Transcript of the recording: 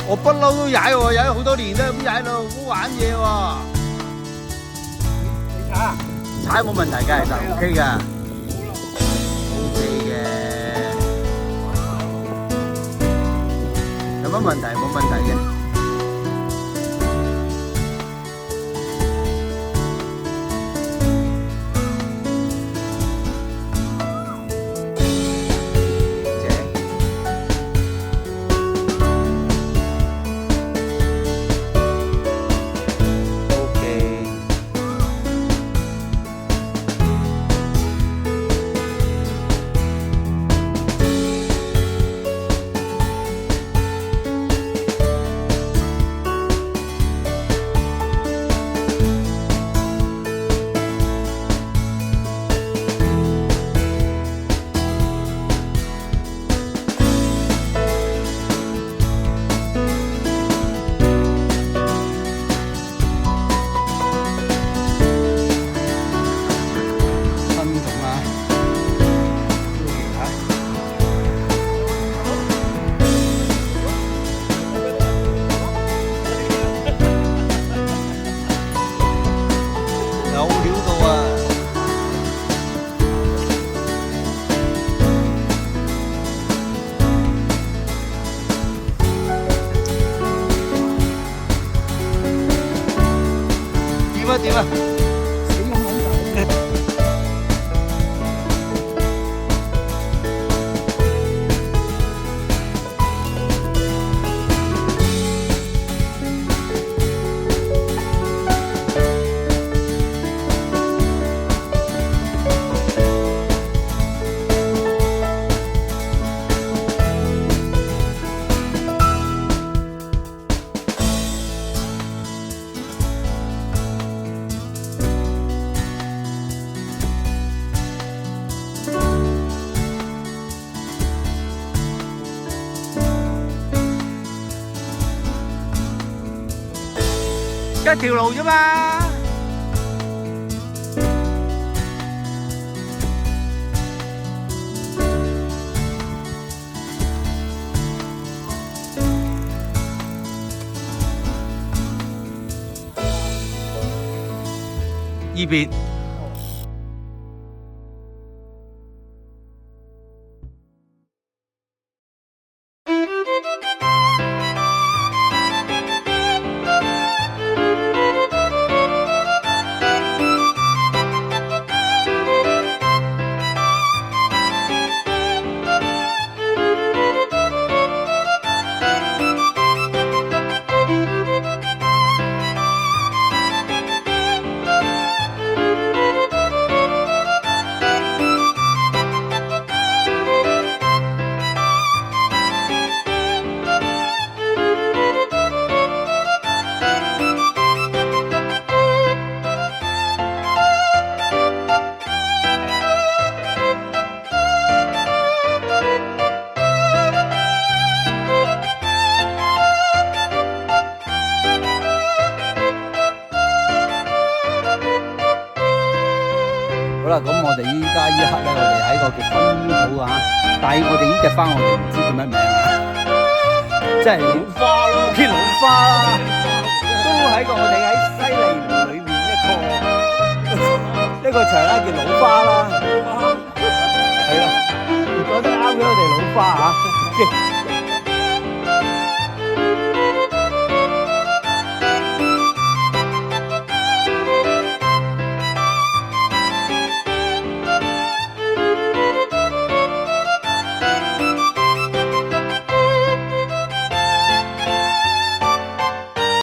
我不嬲都踩喎，踩咗好多年都係咁踩咯，好玩嘢喎。你踩啊？踩冇問題㗎，其實 OK 㗎，OK 嘅，有乜問題？冇問題嘅。有料到啊！點啊點啊！一條路啫嘛。依邊。好啦，咁我哋依家依刻咧，我哋喺個叫分土啊，但係我哋呢隻花我哋唔知叫乜名啊，即係老花咯，啲老花啦，都喺個我哋喺西利湖裏面一個場啦，叫老花啦，係啦，講得啱嘅，我哋老花嚇。